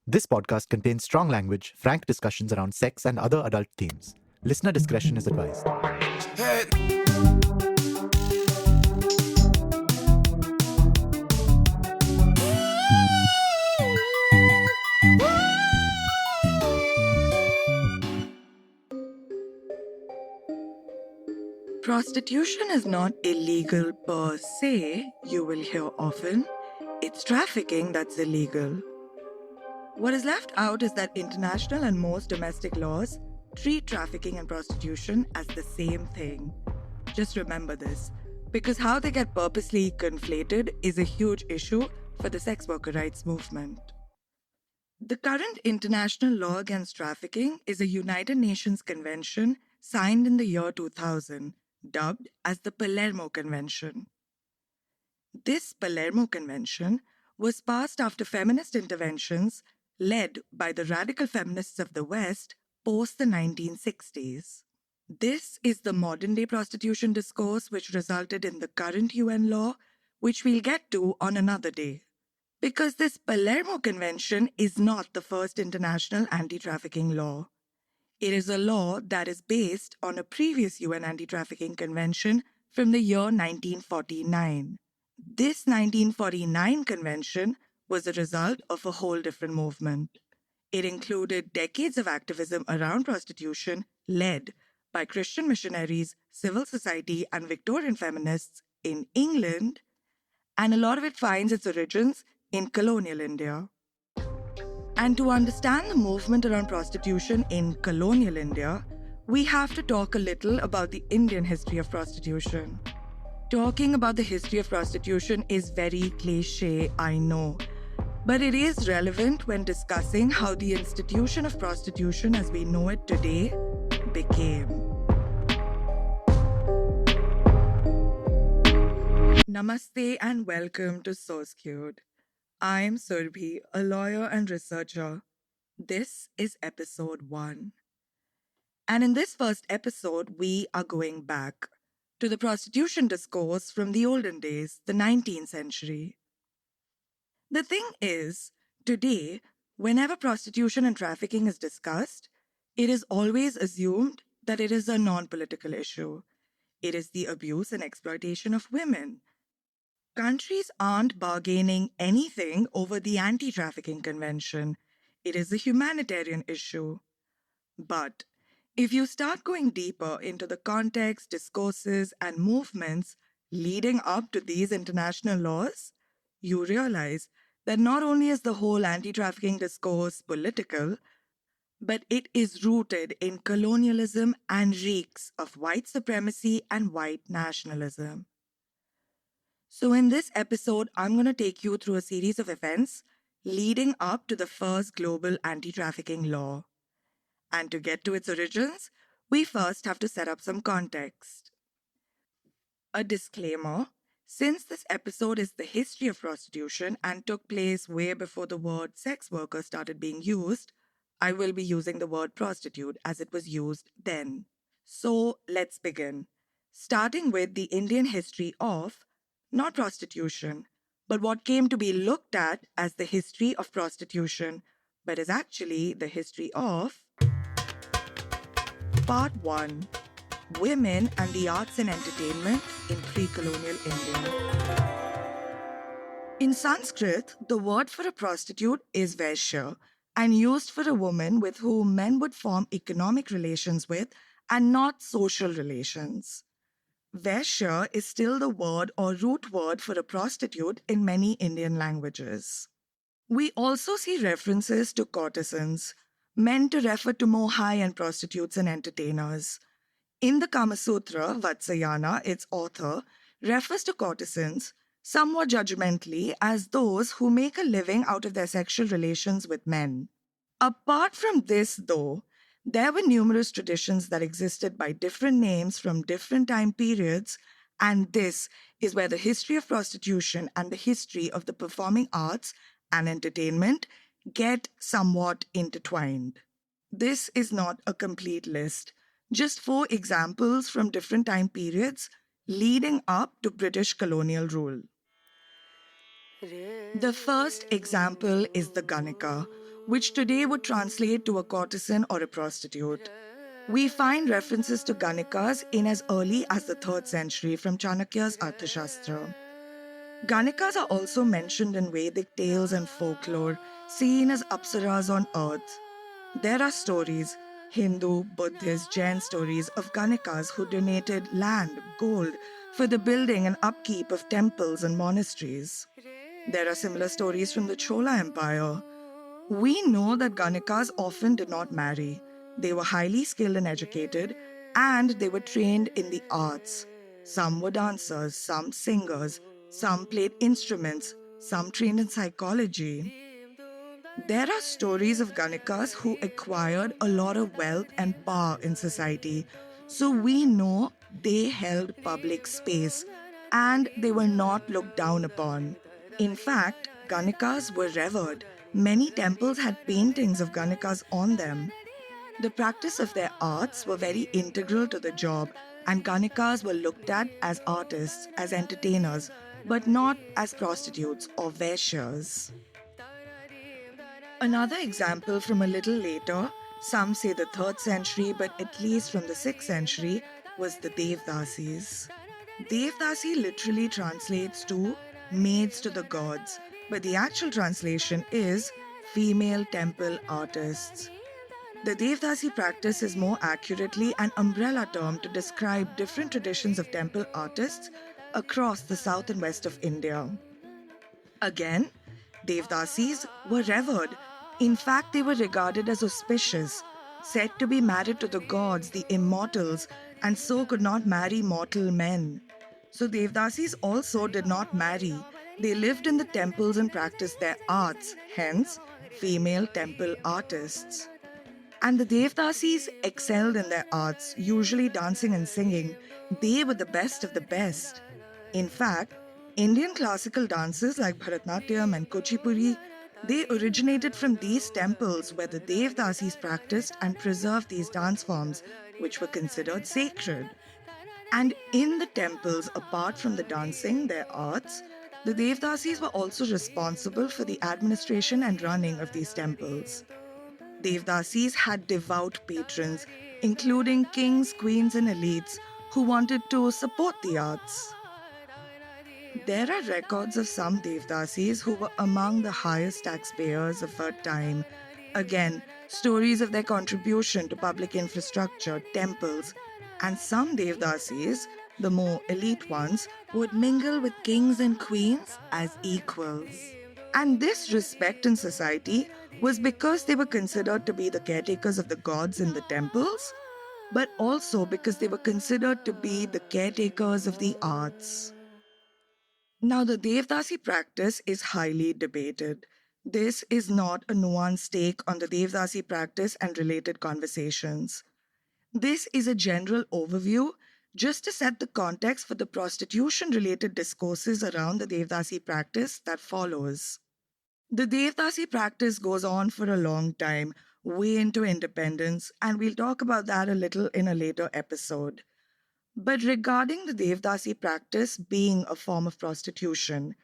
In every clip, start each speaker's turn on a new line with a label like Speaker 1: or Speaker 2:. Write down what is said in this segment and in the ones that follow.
Speaker 1: This podcast contains strong language, frank discussions around sex and other adult themes. Listener discretion is advised.
Speaker 2: Prostitution is not illegal per se, you will hear often. It's trafficking that's illegal. What is left out is that international and most domestic laws treat trafficking and prostitution as the same thing. Just remember this, because how they get purposely conflated is a huge issue for the sex worker rights movement. The current international law against trafficking is a United Nations convention signed in the year 2000, dubbed as the Palermo Convention. This Palermo Convention was passed after feminist interventions led by the radical feminists of the West post the 1960s. This is the modern-day prostitution discourse which resulted in the current UN law, which we'll get to on another day. Because this Palermo Convention is not the first international anti-trafficking law. It is a law that is based on a previous UN anti-trafficking convention from the year 1949. This 1949 convention was a result of a whole different movement. It included decades of activism around prostitution led by Christian missionaries, civil society, and Victorian feminists in England, and a lot of it finds its origins in colonial India. And to understand the movement around prostitution in colonial India, we have to talk a little about the Indian history of prostitution. Talking about the history of prostitution is very cliché, I know, but it is relevant when discussing how the institution of prostitution as we know it today became. Namaste and welcome to Skewed. I'm Surabhi, a lawyer and researcher. This is episode 1. And in this first episode, we are going back to the prostitution discourse from the olden days, the 19th century. The thing is, today, whenever prostitution and trafficking is discussed, it is always assumed that it is a non-political issue. It is the abuse and exploitation of women. Countries aren't bargaining anything over the anti-trafficking convention. It is a humanitarian issue. But if you start going deeper into the context, discourses, and movements leading up to these international laws, you realize that not only is the whole anti-trafficking discourse political, but it is rooted in colonialism and reeks of white supremacy and white nationalism. So in this episode, I'm going to take you through a series of events leading up to the first global anti-trafficking law. And to get to its origins, we first have to set up some context. A disclaimer: since this episode is the history of prostitution and took place way before the word sex worker started being used, I will be using the word prostitute as it was used then. So let's begin, starting with the Indian history of not prostitution, but what came to be looked at as the history of prostitution, but is actually the history of Part 1. Women and the Arts and Entertainment in Pre-Colonial India. In Sanskrit, the word for a prostitute is veshya, and used for a woman with whom men would form economic relations with and not social relations. Veshya is still the word or root word for a prostitute in many Indian languages. We also see references to courtesans, meant to refer to more high-end prostitutes and entertainers. In the Kama Sutra, Vatsayana, its author, refers to courtesans somewhat judgmentally as those who make a living out of their sexual relations with men. Apart from this, though, there were numerous traditions that existed by different names from different time periods, and this is where the history of prostitution and the history of the performing arts and entertainment get somewhat intertwined. This is not a complete list, just 4 examples from different time periods leading up to British colonial rule. The first example is the ganika, which today would translate to a courtesan or a prostitute. We find references to ganikas in as early as the 3rd century from Chanakya's Arthashastra. Ganikas are also mentioned in Vedic tales and folklore, seen as apsaras on earth. There are stories, Hindu, Buddhist, Jain stories of ganikas who donated land, gold, for the building and upkeep of temples and monasteries. There are similar stories from the Chola Empire. We know that ganikas often did not marry. They were highly skilled and educated, and they were trained in the arts. Some were dancers, some singers, some played instruments, some trained in psychology. There are stories of ganikas who acquired a lot of wealth and power in society. So we know they held public space and they were not looked down upon. In fact, ganikas were revered. Many temples had paintings of ganikas on them. The practice of their arts were very integral to the job, and ganikas were looked at as artists, as entertainers, but not as prostitutes or veshyas. Another example from a little later, some say the 3rd century, but at least from the 6th century, was the Devdasis. Devdasi literally translates to maids to the gods, but the actual translation is female temple artists. The Devdasi practice is more accurately an umbrella term to describe different traditions of temple artists across the south and west of India. Again, Devdasis were revered. In fact, they were regarded as auspicious, said to be married to the gods, the immortals, and so could not marry mortal men. So Devdasis also did not marry. They lived in the temples and practiced their arts, hence, female temple artists. And the Devdasis excelled in their arts, usually dancing and singing. They were the best of the best. In fact, Indian classical dances like Bharatanatyam and Kuchipudi, they originated from these temples where the Devdasis practiced and preserved these dance forms, which were considered sacred. And in the temples, apart from the dancing, their arts, the Devdasis were also responsible for the administration and running of these temples. Devdasis had devout patrons, including kings, queens, and elites who wanted to support the arts. There are records of some Devdasis who were among the highest taxpayers of her time. Again, stories of their contribution to public infrastructure, temples, and some Devdasis, the more elite ones, would mingle with kings and queens as equals. And this respect in society was because they were considered to be the caretakers of the gods in the temples, but also because they were considered to be the caretakers of the arts. Now, the Devdasi practice is highly debated. This is not a nuanced take on the Devdasi practice and related conversations. This is a general overview just to set the context for the prostitution-related discourses around the Devdasi practice that follows. The Devdasi practice goes on for a long time, way into independence, and we'll talk about that a little in a later episode. But regarding the Devdasi practice being a form of prostitution,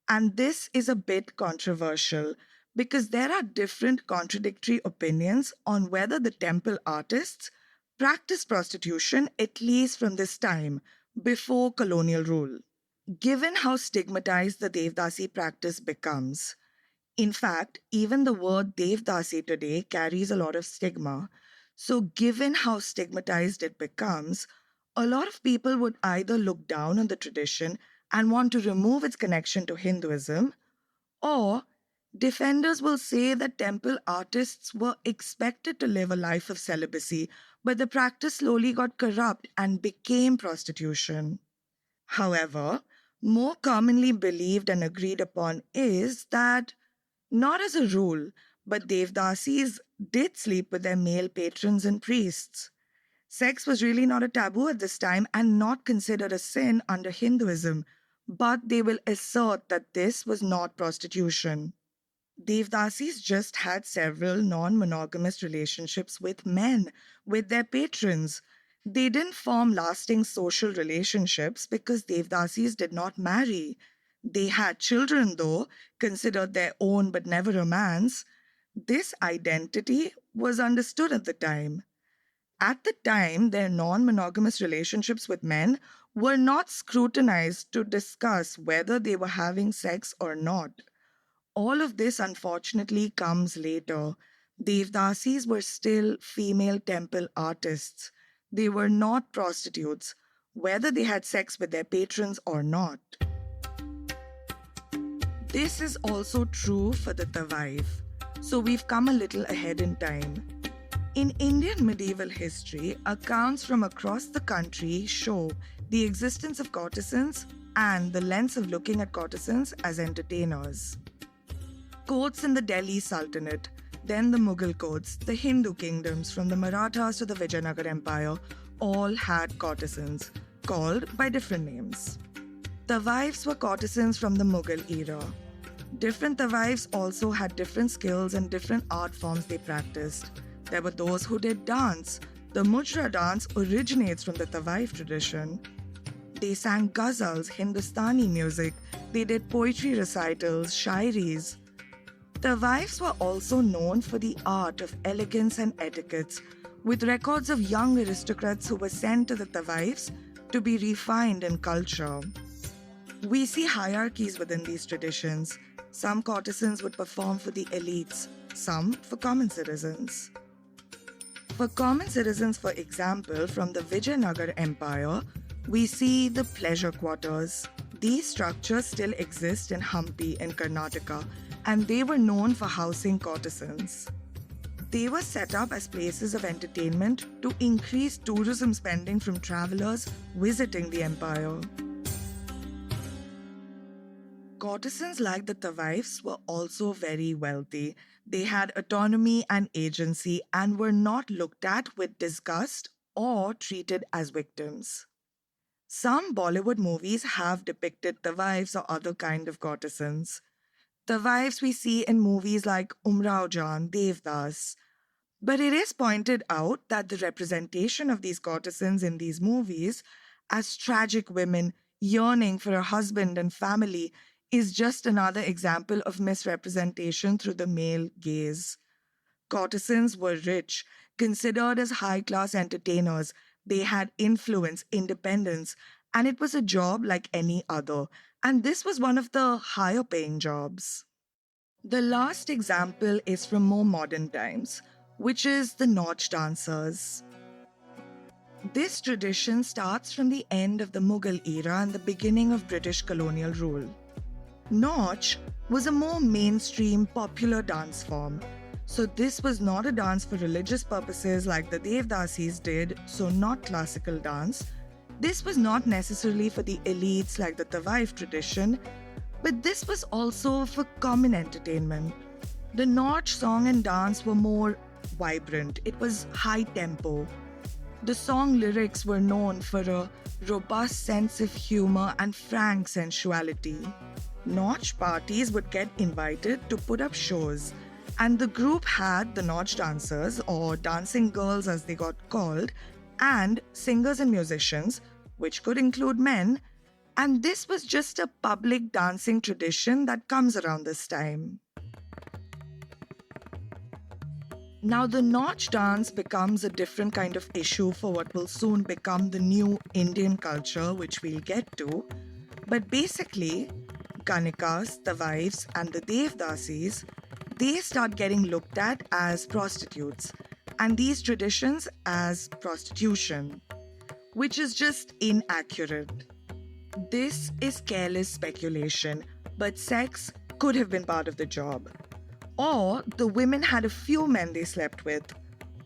Speaker 2: and this is a bit controversial because there are different contradictory opinions on whether the temple artists practiced prostitution at least from this time, before colonial rule. Given how stigmatized the Devdasi practice becomes, in fact, even the word Devdasi today carries a lot of stigma. So, given how stigmatized it becomes, a lot of people would either look down on the tradition and want to remove its connection to Hinduism, or defenders will say that temple artists were expected to live a life of celibacy, but the practice slowly got corrupt and became prostitution. However, more commonly believed and agreed upon is that, not as a rule, but Devdasis did sleep with their male patrons and priests. Sex was really not a taboo at this time and not considered a sin under Hinduism, but they will assert that this was not prostitution. Devdasis just had several non-monogamous relationships with men, with their patrons. They didn't form lasting social relationships because Devdasis did not marry. They had children, though, considered their own but never a man's. This identity was understood at the time. At the time, their non monogamous relationships with men were not scrutinized to discuss whether they were having sex or not. All of this, unfortunately, comes later. Devdasis were still female temple artists. They were not prostitutes, whether they had sex with their patrons or not. This is also true for the tawaif. So we've come a little ahead in time. In Indian medieval history, accounts from across the country show the existence of courtesans and the lens of looking at courtesans as entertainers. Courts in the Delhi Sultanate, then the Mughal courts, the Hindu kingdoms from the Marathas to the Vijayanagar Empire all had courtesans, called by different names. Tawaifs were courtesans from the Mughal era. Different tawaifs also had different skills and different art forms they practiced. There were those who did dance. The Mujra dance originates from the tawaif tradition. They sang ghazals, Hindustani music. They did poetry recitals, shairis. Tawaifs were also known for the art of elegance and etiquettes, with records of young aristocrats who were sent to the tawaifs to be refined in culture. We see hierarchies within these traditions. Some courtesans would perform for the elites, some for common citizens. For common citizens, for example, from the Vijayanagar Empire, we see the pleasure quarters. These structures still exist in Hampi in Karnataka, and they were known for housing courtesans. They were set up as places of entertainment to increase tourism spending from travelers visiting the empire. Courtesans like the tawaifs were also very wealthy. They had autonomy and agency and were not looked at with disgust or treated as victims. Some Bollywood movies have depicted tawaifs or other kind of courtesans. Tawaifs we see in movies like Umrao Jaan, Devdas. But it is pointed out that the representation of these courtesans in these movies as tragic women yearning for a husband and family is just another example of misrepresentation through the male gaze. Courtesans were rich, considered as high-class entertainers. They had influence, independence, and it was a job like any other. And this was one of the higher-paying jobs. The last example is from more modern times, which is the Nautch dancers. This tradition starts from the end of the Mughal era and the beginning of British colonial rule. Nautch was a more mainstream, popular dance form. So this was not a dance for religious purposes like the Devdasis did, so not classical dance. This was not necessarily for the elites like the tawaif tradition, but this was also for common entertainment. The Nautch song and dance were more vibrant. It was high tempo. The song lyrics were known for a robust sense of humor and frank sensuality. Nautch parties would get invited to put up shows, and the group had the Nautch dancers, or dancing girls as they got called, and singers and musicians, which could include men, and this was just a public dancing tradition that comes around this time. Now, the Nautch dance becomes a different kind of issue for what will soon become the new Indian culture, which we'll get to. But basically, ganikas, tawaifs, and the devdasis, they start getting looked at as prostitutes, and these traditions as prostitution, which is just inaccurate. This is careless speculation, but sex could have been part of the job. Or the women had a few men they slept with.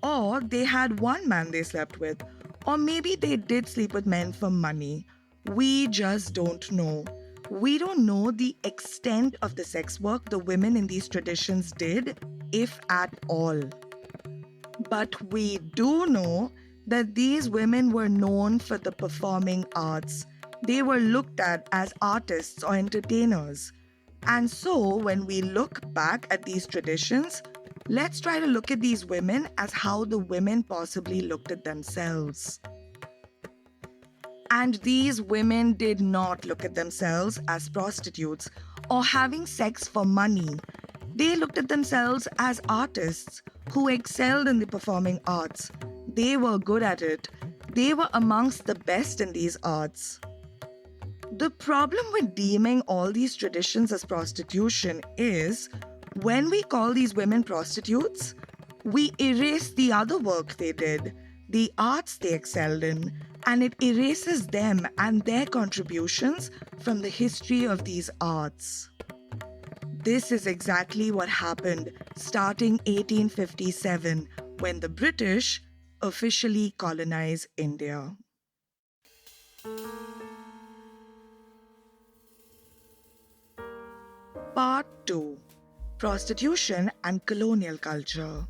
Speaker 2: Or they had one man they slept with. Or maybe they did sleep with men for money. We just don't know. We don't know the extent of the sex work the women in these traditions did, if at all. But we do know that these women were known for the performing arts. They were looked at as artists or entertainers. And so, when we look back at these traditions, let's try to look at these women as how the women possibly looked at themselves. And these women did not look at themselves as prostitutes or having sex for money. They looked at themselves as artists who excelled in the performing arts. They were good at it. They were amongst the best in these arts. The problem with deeming all these traditions as prostitution is when we call these women prostitutes, we erase the other work they did, the arts they excelled in, and it erases them and their contributions from the history of these arts. This is exactly what happened starting 1857 when the British officially colonized India. Part 2: Prostitution and Colonial Culture.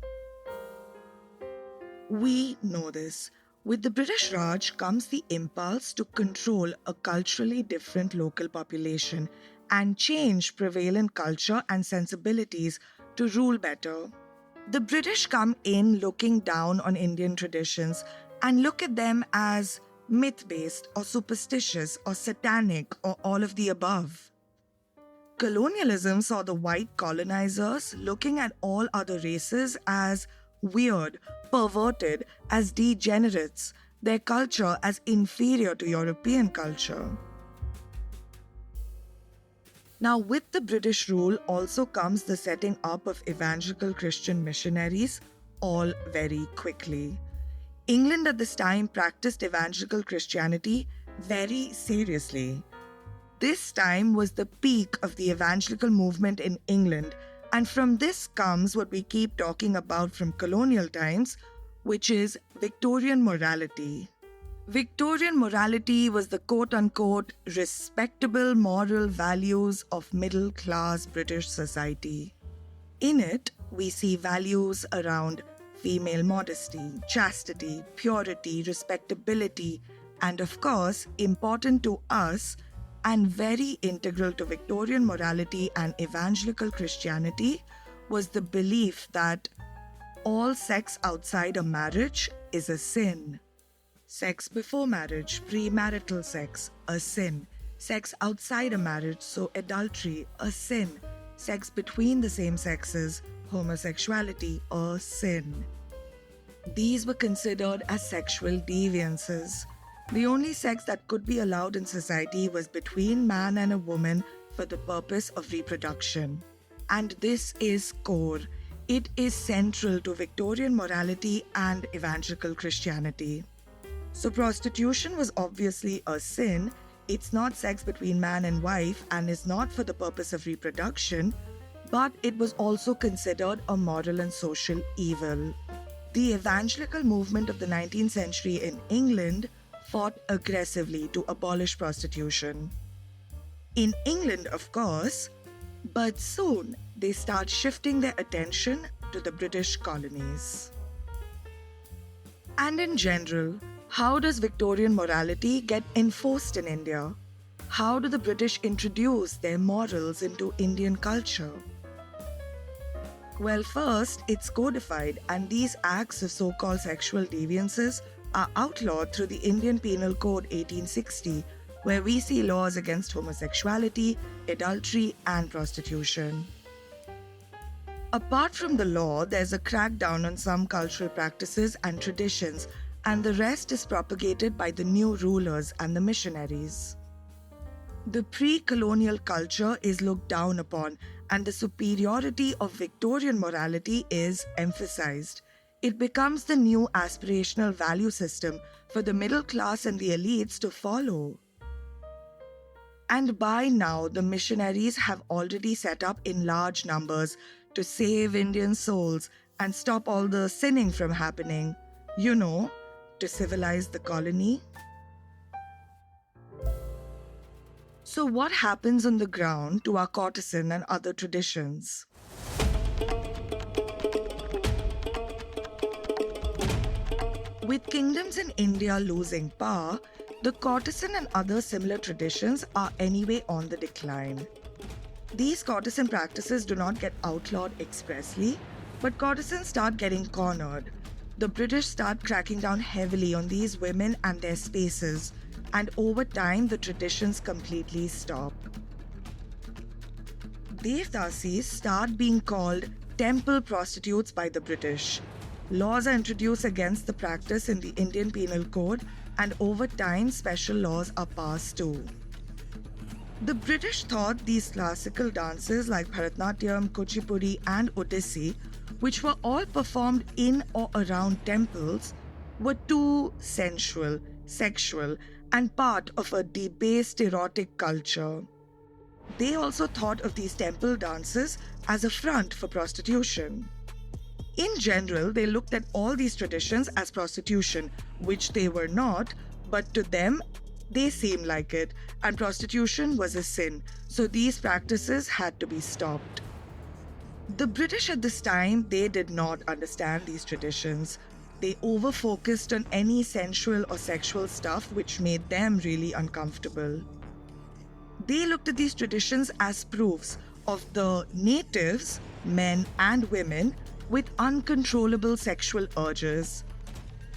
Speaker 2: We know this. With the British Raj comes the impulse to control a culturally different local population and change prevalent culture and sensibilities to rule better. The British come in looking down on Indian traditions and look at them as myth-based or superstitious or satanic or all of the above. Colonialism saw the white colonizers looking at all other races as weird, perverted, as degenerates, their culture as inferior to European culture. Now, with the British rule also comes the setting up of evangelical Christian missionaries, all very quickly. England at this time practiced evangelical Christianity very seriously. This time was the peak of the evangelical movement in England, and from this comes what we keep talking about from colonial times, which is Victorian morality. Victorian morality was the quote-unquote respectable moral values of middle-class British society. In it, we see values around female modesty, chastity, purity, respectability, and of course, important to us and very integral to Victorian morality and evangelical Christianity was the belief that all sex outside a marriage is a sin. Sex before marriage, premarital sex, a sin. Sex outside a marriage, so adultery, a sin. Sex between the same sexes, homosexuality, a sin. These were considered as sexual deviances. The only sex that could be allowed in society was between man and a woman for the purpose of reproduction. And this is core. It is central to Victorian morality and evangelical Christianity. So prostitution was obviously a sin. It's not sex between man and wife and is not for the purpose of reproduction, but it was also considered a moral and social evil. The evangelical movement of the 19th century in England fought aggressively to abolish prostitution. In England, of course, but soon they start shifting their attention to the British colonies. And in general, how does Victorian morality get enforced in India? How do the British introduce their morals into Indian culture? Well, first, it's codified, and these acts of so-called sexual deviances are outlawed through the Indian Penal Code 1860, where we see laws against homosexuality, adultery, and prostitution. Apart from the law, there's a crackdown on some cultural practices and traditions, and the rest is propagated by the new rulers and the missionaries. The pre-colonial culture is looked down upon, and the superiority of Victorian morality is emphasized. It becomes the new aspirational value system for the middle class and the elites to follow. And by now, the missionaries have already set up in large numbers to save Indian souls and stop all the sinning from happening. You know, to civilize the colony. So what happens on the ground to our courtesan and other traditions? With kingdoms in India losing power, the courtesan and other similar traditions are anyway on the decline. These courtesan practices do not get outlawed expressly, but courtesans start getting cornered. The British start cracking down heavily on these women and their spaces, and over time the traditions completely stop. Devdasis start being called temple prostitutes by the British. Laws are introduced against the practice in the Indian Penal Code, and over time, special laws are passed too. The British thought these classical dances like Bharatanatyam, Kuchipudi, and Odissi, which were all performed in or around temples, were too sensual, sexual, and part of a debased erotic culture. They also thought of these temple dances as a front for prostitution. In general, they looked at all these traditions as prostitution, which they were not, but to them, they seemed like it, and prostitution was a sin, so these practices had to be stopped. The British at this time, they did not understand these traditions. They over-focused on any sensual or sexual stuff which made them really uncomfortable. They looked at these traditions as proofs of the natives, men and women, with uncontrollable sexual urges.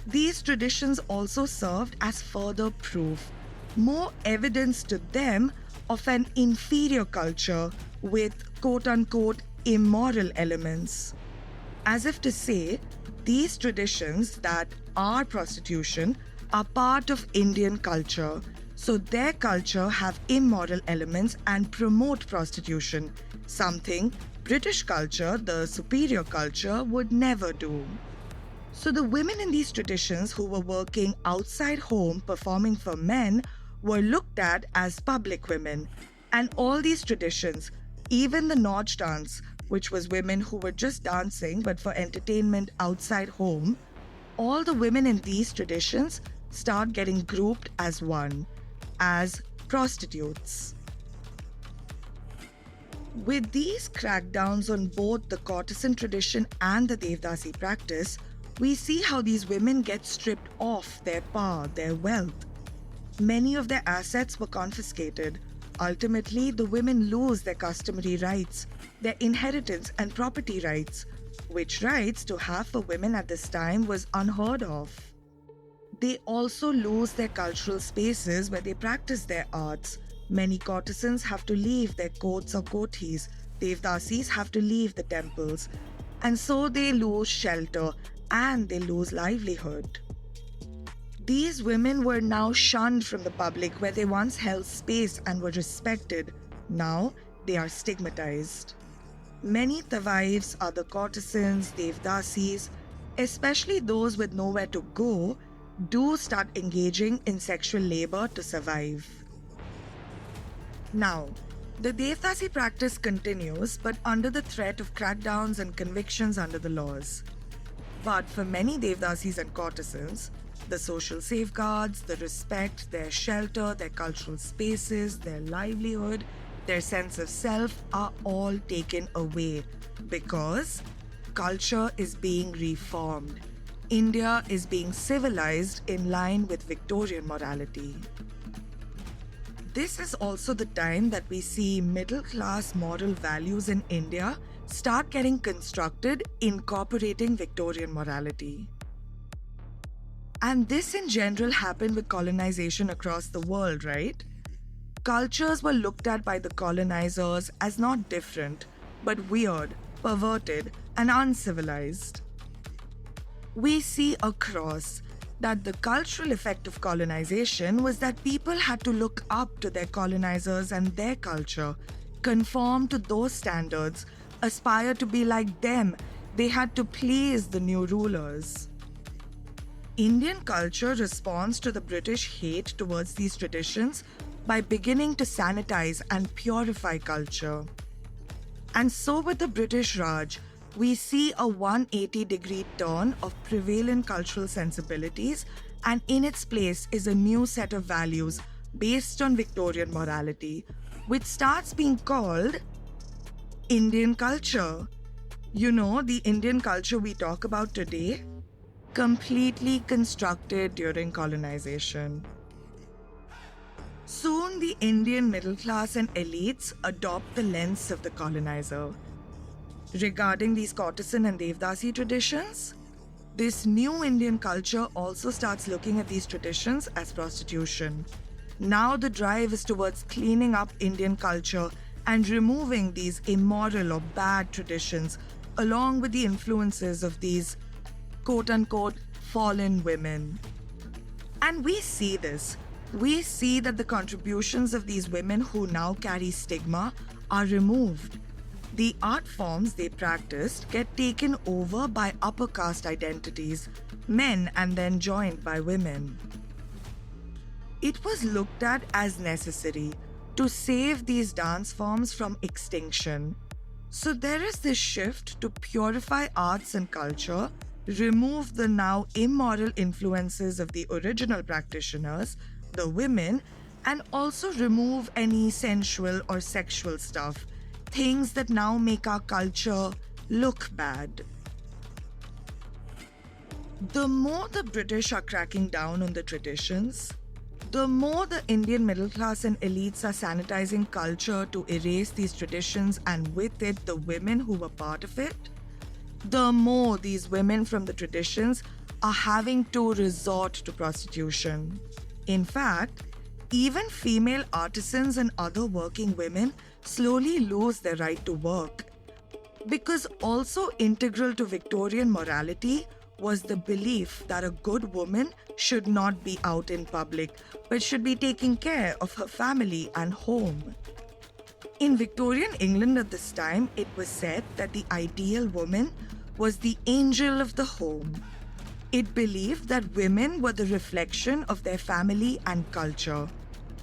Speaker 2: These traditions also served as further proof, more evidence to them of an inferior culture with quote-unquote immoral elements. As if to say, these traditions that are prostitution are part of Indian culture, so their culture have immoral elements and promote prostitution, something British culture, the superior culture, would never do. So the women in these traditions who were working outside home performing for men were looked at as public women. And all these traditions, even the Nautch dance, which was women who were just dancing but for entertainment outside home, all the women in these traditions start getting grouped as one, as prostitutes. With these crackdowns on both the courtesan tradition and the Devdasi practice, we see how these women get stripped of their power, their wealth. Many of their assets were confiscated. Ultimately, the women lose their customary rights, their inheritance and property rights, which rights to have for women at this time was unheard of. They also lose their cultural spaces where they practice their arts. Many courtesans have to leave their courts or kothis. Devdasis have to leave the temples. And so they lose shelter and they lose livelihood. These women were now shunned from the public where they once held space and were respected. Now they are stigmatized. Many tawaifs, other courtesans, devdasis, especially those with nowhere to go, do start engaging in sexual labor to survive. Now, the Devdasi practice continues, but under the threat of crackdowns and convictions under the laws. But for many Devdasis and courtesans, the social safeguards, the respect, their shelter, their cultural spaces, their livelihood, their sense of self are all taken away because culture is being reformed. India is being civilized in line with Victorian morality. This is also the time that we see middle-class moral values in India start getting constructed, incorporating Victorian morality. And this in general happened with colonization across the world, right? Cultures were looked at by the colonizers as not different, but weird, perverted, and uncivilized. We see across that the cultural effect of colonization was that people had to look up to their colonizers and their culture, conform to those standards, aspire to be like them. They had to please the new rulers. Indian culture responds to the British hate towards these traditions by beginning to sanitize and purify culture. And so with the British Raj, we see a 180-degree turn of prevalent cultural sensibilities, and in its place is a new set of values based on Victorian morality, which starts being called Indian culture. You know, the Indian culture we talk about today, completely constructed during colonization. Soon, the Indian middle class and elites adopt the lens of the colonizer. Regarding these courtesan and Devdasi traditions, this new Indian culture also starts looking at these traditions as prostitution. Now the drive is towards cleaning up Indian culture and removing these immoral or bad traditions along with the influences of these quote-unquote fallen women. And we see this. We see that the contributions of these women who now carry stigma are removed. The art forms they practiced get taken over by upper caste identities, men, and then joined by women. It was looked at as necessary to save these dance forms from extinction. So there is this shift to purify arts and culture, remove the now immoral influences of the original practitioners, the women, and also remove any sensual or sexual stuff, things that now make our culture look bad. The more the British are cracking down on the traditions, the more the Indian middle class and elites are sanitizing culture to erase these traditions and with it the women who were part of it, the more these women from the traditions are having to resort to prostitution. In fact, even female artisans and other working women slowly lose their right to work. Because also integral to Victorian morality was the belief that a good woman should not be out in public, but should be taking care of her family and home. In Victorian England at this time, it was said that the ideal woman was the angel of the home. It believed that women were the reflection of their family and culture.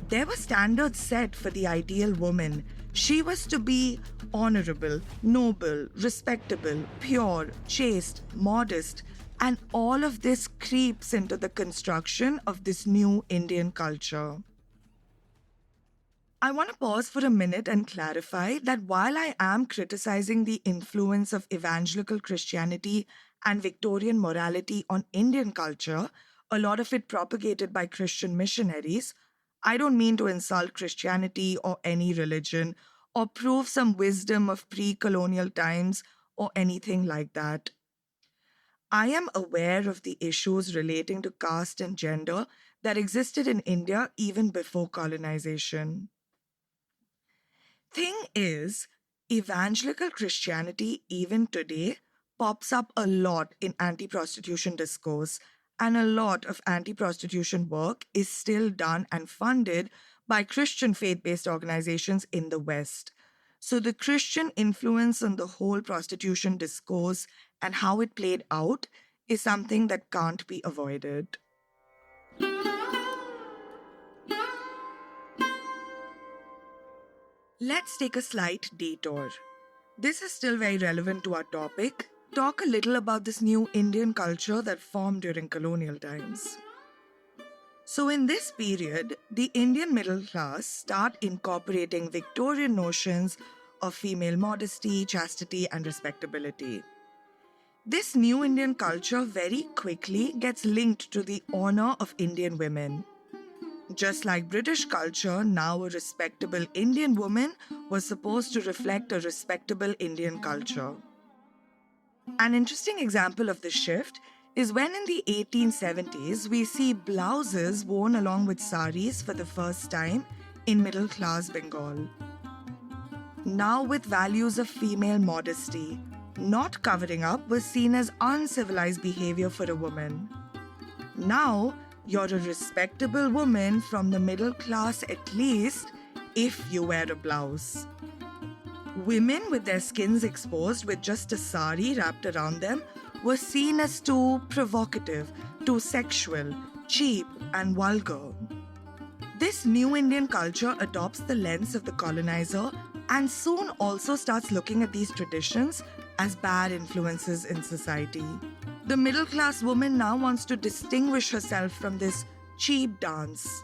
Speaker 2: There were standards set for the ideal woman. She was to be honorable, noble, respectable, pure, chaste, modest, and all of this creeps into the construction of this new Indian culture. I want to pause for a minute and clarify that while I am criticizing the influence of evangelical Christianity and Victorian morality on Indian culture, a lot of it propagated by Christian missionaries, I don't mean to insult Christianity or any religion or prove some wisdom of pre-colonial times or anything like that. I am aware of the issues relating to caste and gender that existed in India even before colonization. Thing is, evangelical Christianity even today pops up a lot in anti-prostitution discourse, and a lot of anti-prostitution work is still done and funded by Christian faith-based organizations in the West. So the Christian influence on the whole prostitution discourse and how it played out is something that can't be avoided. Let's take a slight detour. This is still very relevant to our topic. Talk a little about this new Indian culture that formed during colonial times. So in this period, the Indian middle class start incorporating Victorian notions of female modesty, chastity, and respectability. This new Indian culture very quickly gets linked to the honor of Indian women. Just like British culture, now a respectable Indian woman was supposed to reflect a respectable Indian culture. An interesting example of this shift is when in the 1870s we see blouses worn along with saris for the first time in middle-class Bengal. Now with values of female modesty, not covering up was seen as uncivilized behavior for a woman. Now, you're a respectable woman from the middle class at least if you wear a blouse. Women with their skins exposed with just a sari wrapped around them were seen as too provocative, too sexual, cheap, and vulgar. This new Indian culture adopts the lens of the colonizer and soon also starts looking at these traditions as bad influences in society. The middle-class woman now wants to distinguish herself from this cheap dance.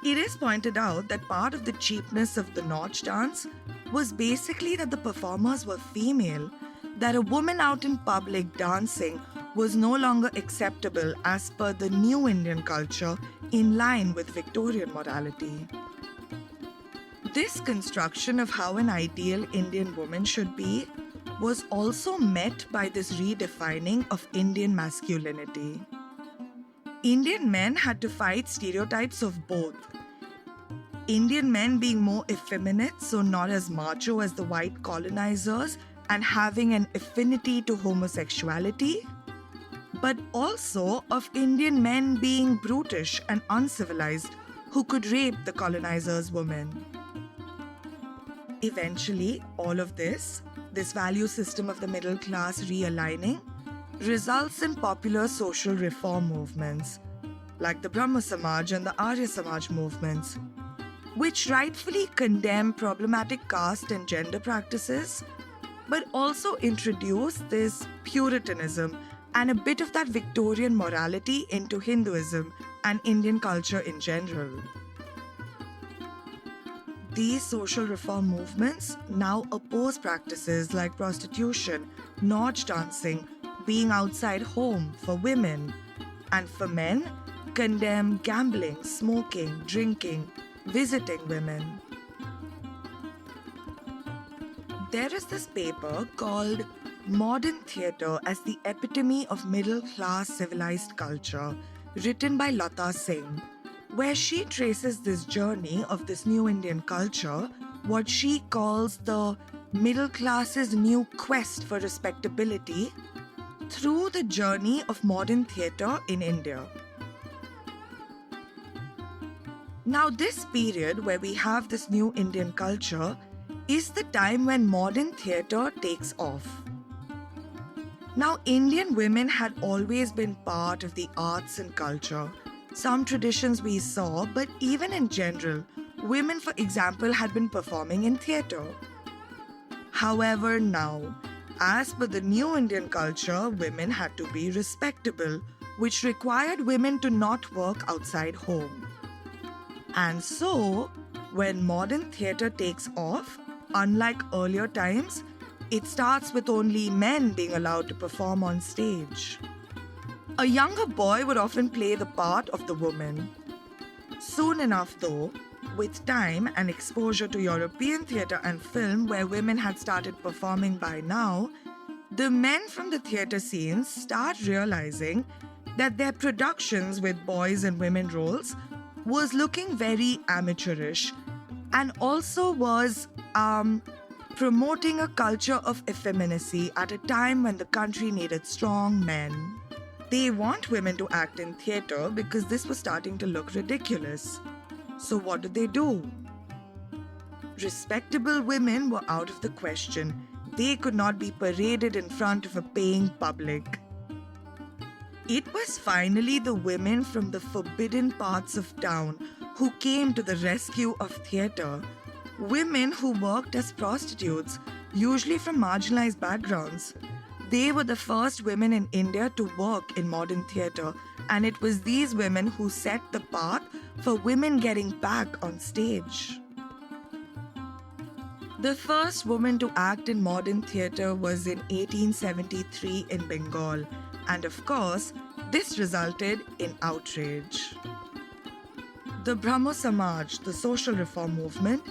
Speaker 2: It is pointed out that part of the cheapness of the Nautch dance was basically that the performers were female, that a woman out in public dancing was no longer acceptable as per the new Indian culture in line with Victorian morality. This construction of how an ideal Indian woman should be was also met by this redefining of Indian masculinity. Indian men had to fight stereotypes of both. Indian men being more effeminate, so not as macho as the white colonizers, and having an affinity to homosexuality, but also of Indian men being brutish and uncivilized who could rape the colonizers' women. Eventually, all of this value system of the middle class realigning, results in popular social reform movements like the Brahmo Samaj and the Arya Samaj movements, which rightfully condemn problematic caste and gender practices, but also introduce this Puritanism and a bit of that Victorian morality into Hinduism and Indian culture in general. These social reform movements now oppose practices like prostitution, nautch dancing, being outside home for women, and for men, condemn gambling, smoking, drinking, visiting women. There is this paper called Modern Theatre as the Epitome of Middle-Class Civilized Culture, written by Lata Singh, where she traces this journey of this new Indian culture, what she calls the middle class's new quest for respectability, through the journey of modern theatre in India. Now, this period where we have this new Indian culture is the time when modern theatre takes off. Now, Indian women had always been part of the arts and culture. Some traditions we saw, but even in general, women, for example, had been performing in theatre. However, now, as per the new Indian culture, women had to be respectable, which required women to not work outside home. And so, when modern theatre takes off, unlike earlier times, it starts with only men being allowed to perform on stage. A younger boy would often play the part of the woman. Soon enough, though, with time and exposure to European theatre and film where women had started performing by now, the men from the theatre scenes start realizing that their productions with boys and women roles was looking very amateurish and also was promoting a culture of effeminacy at a time when the country needed strong men. They want women to act in theatre because this was starting to look ridiculous. So what do? Respectable women were out of the question. They could not be paraded in front of a paying public. It was finally the women from the forbidden parts of town who came to the rescue of theatre. Women who worked as prostitutes, usually from marginalized backgrounds. They were the first women in India to work in modern theatre, and it was these women who set the path for women getting back on stage. The first woman to act in modern theatre was in 1873 in Bengal, and of course, this resulted in outrage. The Brahmo Samaj, the social reform movement,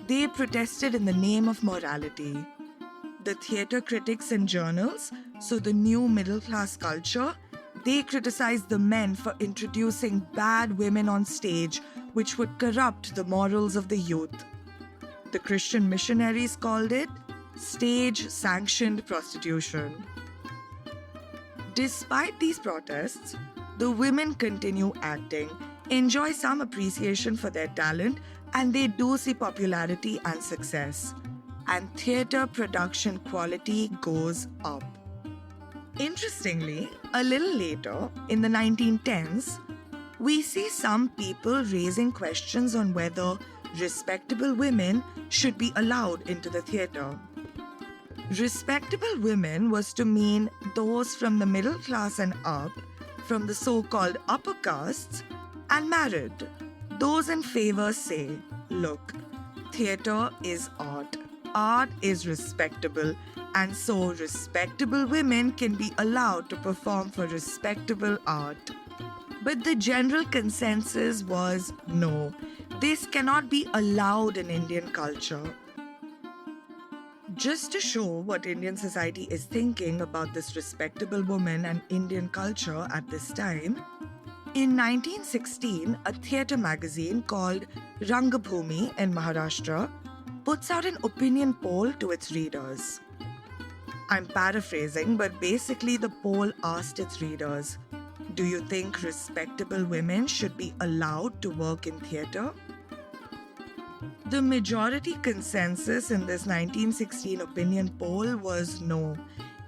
Speaker 2: they protested in the name of morality. The theatre critics and journals, so the new middle-class culture, they criticized the men for introducing bad women on stage, which would corrupt the morals of the youth. The Christian missionaries called it stage-sanctioned prostitution. Despite these protests, the women continue acting, enjoy some appreciation for their talent, and they do see popularity and success. And theatre production quality goes up. Interestingly, a little later, in the 1910s, we see some people raising questions on whether respectable women should be allowed into the theatre. Respectable women was to mean those from the middle class and up, from the so-called upper castes, and married. Those in favor say, look, theatre is art. Art is respectable, and so respectable women can be allowed to perform for respectable art. But the general consensus was no, this cannot be allowed in Indian culture. Just to show what Indian society is thinking about this respectable woman and Indian culture at this time, In 1916, a theatre magazine called Rangabhumi in Maharashtra puts out an opinion poll to its readers. I'm paraphrasing, but basically the poll asked its readers, do you think respectable women should be allowed to work in theatre? The majority consensus in this 1916 opinion poll was no.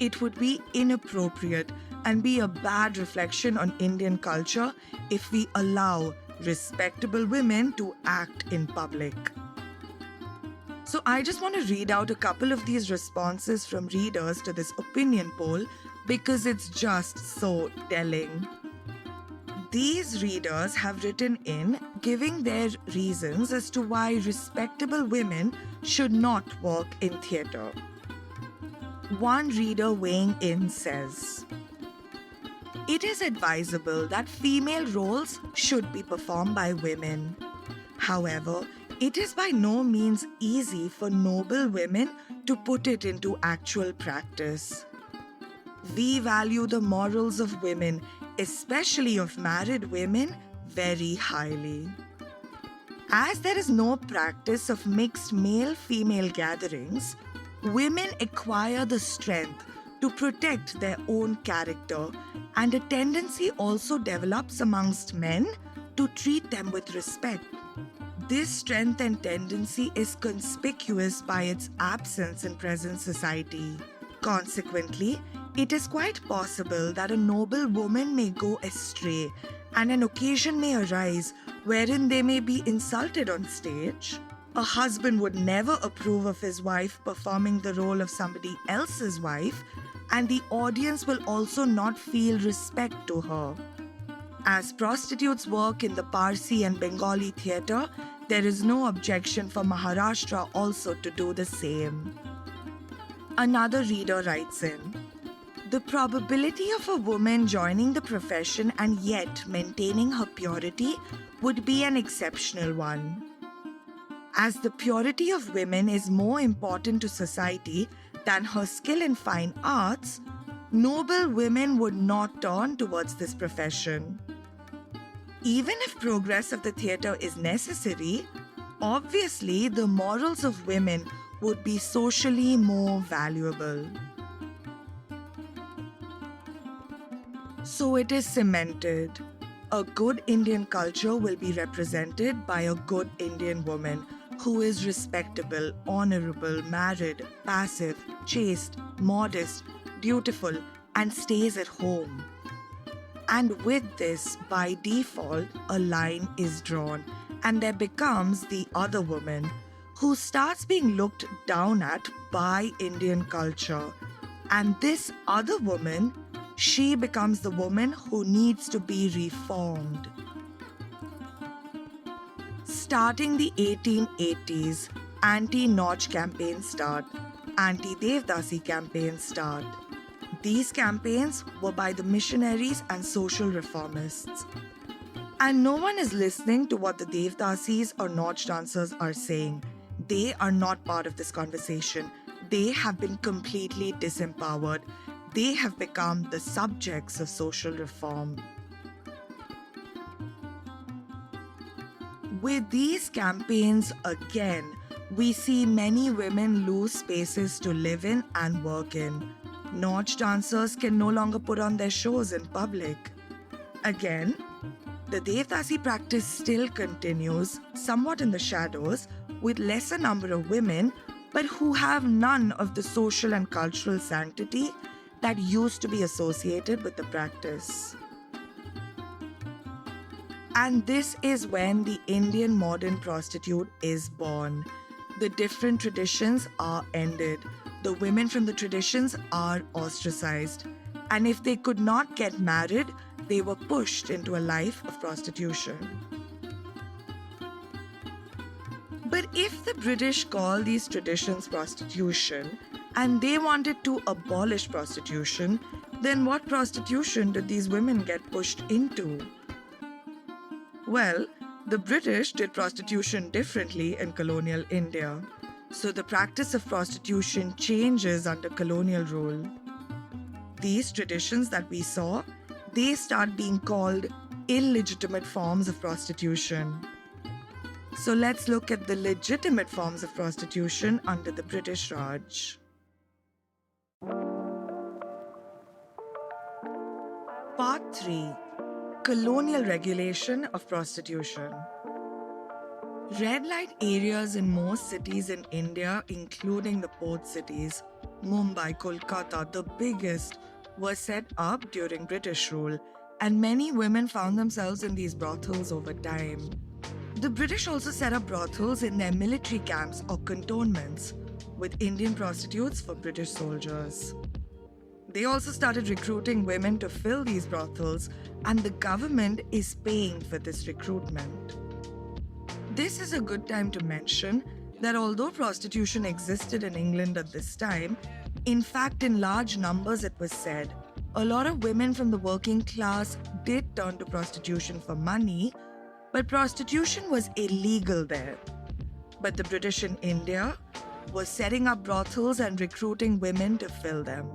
Speaker 2: It would be inappropriate and be a bad reflection on Indian culture if we allow respectable women to act in public. So I just want to read out a couple of these responses from readers to this opinion poll because it's just so telling. These readers have written in giving their reasons as to why respectable women should not work in theatre. One reader weighing in says, it is advisable that female roles should be performed by women. However, it is by no means easy for noble women to put it into actual practice. We value the morals of women, especially of married women, very highly. As there is no practice of mixed male-female gatherings, women acquire the strength to protect their own character, and a tendency also develops amongst men to treat them with respect. This strength and tendency is conspicuous by its absence in present society. Consequently, it is quite possible that a noble woman may go astray and an occasion may arise wherein they may be insulted on stage. A husband would never approve of his wife performing the role of somebody else's wife, and the audience will also not feel respect to her. As prostitutes work in the Parsi and Bengali theatre, there is no objection for Maharashtra also to do the same. Another reader writes in, the probability of a woman joining the profession and yet maintaining her purity would be an exceptional one. As the purity of women is more important to society than her skill in fine arts, noble women would not turn towards this profession. Even if progress of the theatre is necessary, obviously the morals of women would be socially more valuable. So it is cemented. A good Indian culture will be represented by a good Indian woman who is respectable, honorable, married, passive, chaste, modest, beautiful, and stays at home. And with this, by default, a line is drawn, and there becomes the other woman who starts being looked down at by Indian culture. And this other woman, she becomes the woman who needs to be reformed. Starting the 1880s, anti-Notch campaigns start, anti-Devdasi campaigns start. These campaigns were by the missionaries and social reformists. And no one is listening to what the Devdasis or Notch dancers are saying. They are not part of this conversation. They have been completely disempowered. They have become the subjects of social reform. With these campaigns again, we see many women lose spaces to live in and work in. Notch dancers can no longer put on their shows in public. Again, the Devdasi practice still continues, somewhat in the shadows, with lesser number of women, but who have none of the social and cultural sanctity that used to be associated with the practice. And this is when the Indian modern prostitute is born. The different traditions are ended. The women from the traditions are ostracized. And if they could not get married, they were pushed into a life of prostitution. But if the British call these traditions prostitution, and they wanted to abolish prostitution, then what prostitution did these women get pushed into? Well, the British did prostitution differently in colonial India. So the practice of prostitution changes under colonial rule. These traditions that we saw, they start being called illegitimate forms of prostitution. So let's look at the legitimate forms of prostitution under the British Raj. Part 3. Colonial regulation of prostitution. Red light areas in most cities in India, including the port cities, Mumbai, Kolkata, the biggest, were set up during British rule, and many women found themselves in these brothels over time. The British also set up brothels in their military camps or cantonments, with Indian prostitutes for British soldiers. They also started recruiting women to fill these brothels, and the government is paying for this recruitment. This is a good time to mention that although prostitution existed in England at this time, in fact, in large numbers it was said, a lot of women from the working class did turn to prostitution for money, but prostitution was illegal there. But the British in India were setting up brothels and recruiting women to fill them.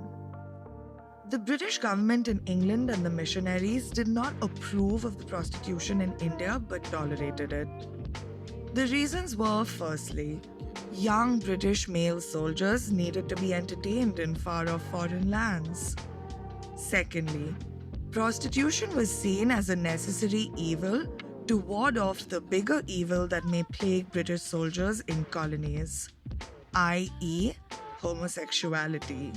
Speaker 2: The British government in England and the missionaries did not approve of the prostitution in India but tolerated it. The reasons were, firstly, young British male soldiers needed to be entertained in far-off foreign lands. Secondly, prostitution was seen as a necessary evil to ward off the bigger evil that may plague British soldiers in colonies, i.e., homosexuality.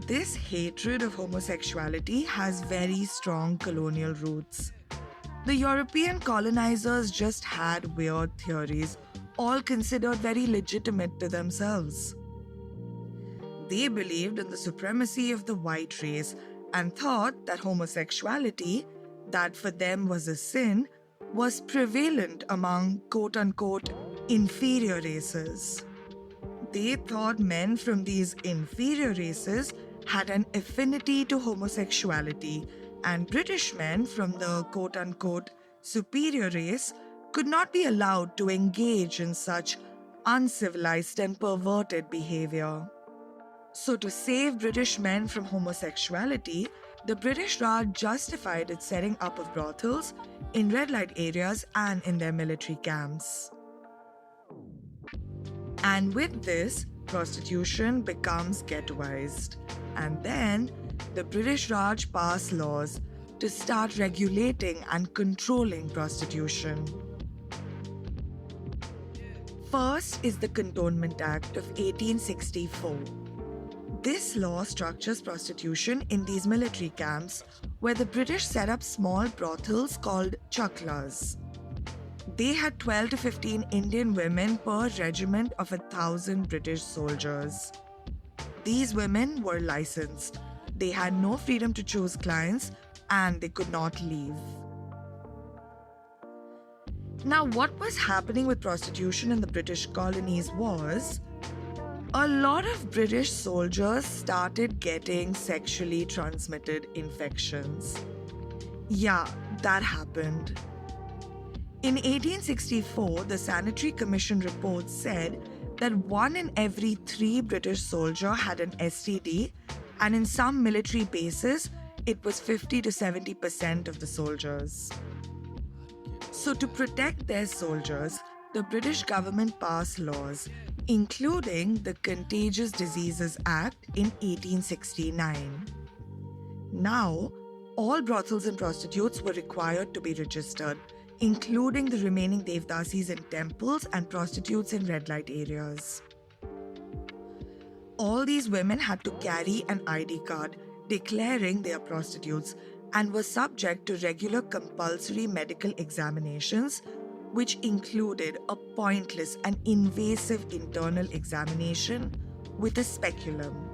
Speaker 2: This hatred of homosexuality has very strong colonial roots. The European colonizers just had weird theories, all considered very legitimate to themselves. They believed in the supremacy of the white race and thought that homosexuality, that for them was a sin, was prevalent among quote-unquote inferior races. They thought men from these inferior races had an affinity to homosexuality, and British men from the quote-unquote superior race could not be allowed to engage in such uncivilized and perverted behavior. So to save British men from homosexuality, the British Raj justified its setting up of brothels in red light areas and in their military camps. And with this, prostitution becomes ghettoized. And then the British Raj passed laws to start regulating and controlling prostitution. First is the Cantonment Act of 1864. This law structures prostitution in these military camps where the British set up small brothels called chaklas. They had 12 to 15 Indian women per regiment of 1,000 British soldiers. These women were licensed. They had no freedom to choose clients and they could not leave. Now, what was happening with prostitution in the British colonies was a lot of British soldiers started getting sexually transmitted infections. Yeah, that happened. In 1864, the Sanitary Commission report said that 1 in every 3 British soldiers had an STD, and in some military bases, it was 50 to 70% of the soldiers. So to protect their soldiers, the British government passed laws, including the Contagious Diseases Act in 1869. Now, all brothels and prostitutes were required to be registered, including the remaining Devdasis in temples and prostitutes in red light areas. All these women had to carry an ID card declaring they are prostitutes and were subject to regular compulsory medical examinations, which included a pointless and invasive internal examination with a speculum.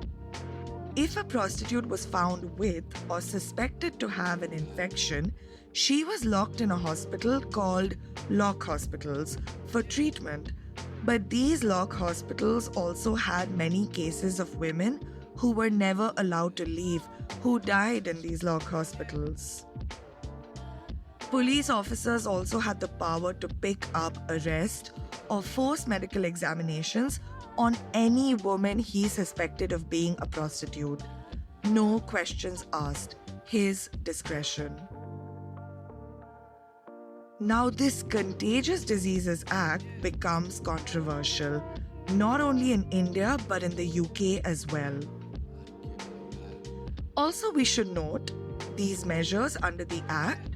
Speaker 2: If a prostitute was found with or suspected to have an infection, she was locked in a hospital called lock hospitals for treatment. But these lock hospitals also had many cases of women who were never allowed to leave, who died in these lock hospitals. Police officers also had the power to pick up, arrest, or force medical examinations on any woman he suspected of being a prostitute. No questions asked. His discretion. Now, this Contagious Diseases Act becomes controversial, not only in India but in the UK as well. Also, we should note these measures under the Act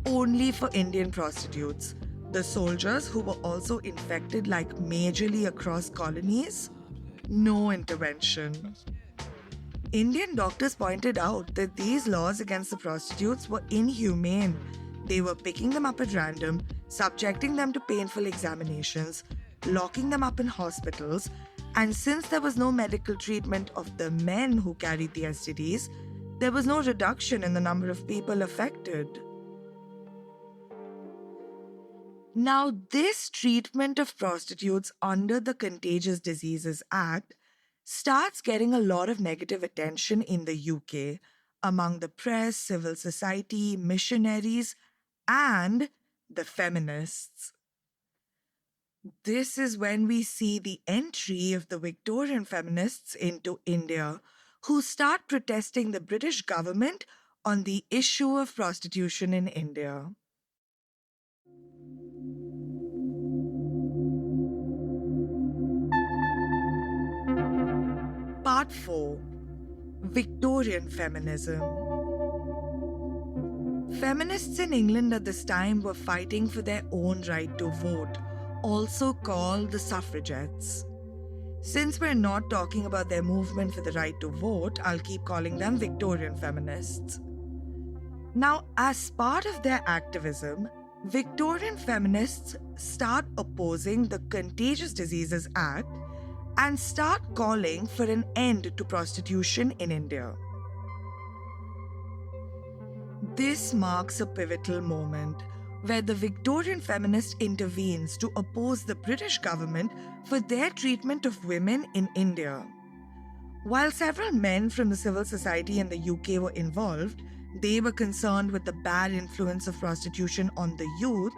Speaker 2: only for Indian prostitutes. The soldiers who were also infected like majorly across colonies, no intervention. Indian doctors pointed out that these laws against the prostitutes were inhumane. They were picking them up at random, subjecting them to painful examinations, locking them up in hospitals, and since there was no medical treatment of the men who carried the STDs, there was no reduction in the number of people affected. Now, this treatment of prostitutes under the Contagious Diseases Act starts getting a lot of negative attention in the UK among the press, civil society, missionaries, and the feminists. This is when we see the entry of the Victorian feminists into India, who start protesting the British government on the issue of prostitution in India. Part 4. Victorian Feminism. Feminists in England at this time were fighting for their own right to vote, also called the suffragettes. Since we're not talking about their movement for the right to vote, I'll keep calling them Victorian feminists. Now, as part of their activism, Victorian feminists start opposing the Contagious Diseases Act and start calling for an end to prostitution in India. This marks a pivotal moment where the Victorian feminist intervenes to oppose the British government for their treatment of women in India. While several men from the civil society in the UK were involved, they were concerned with the bad influence of prostitution on the youth.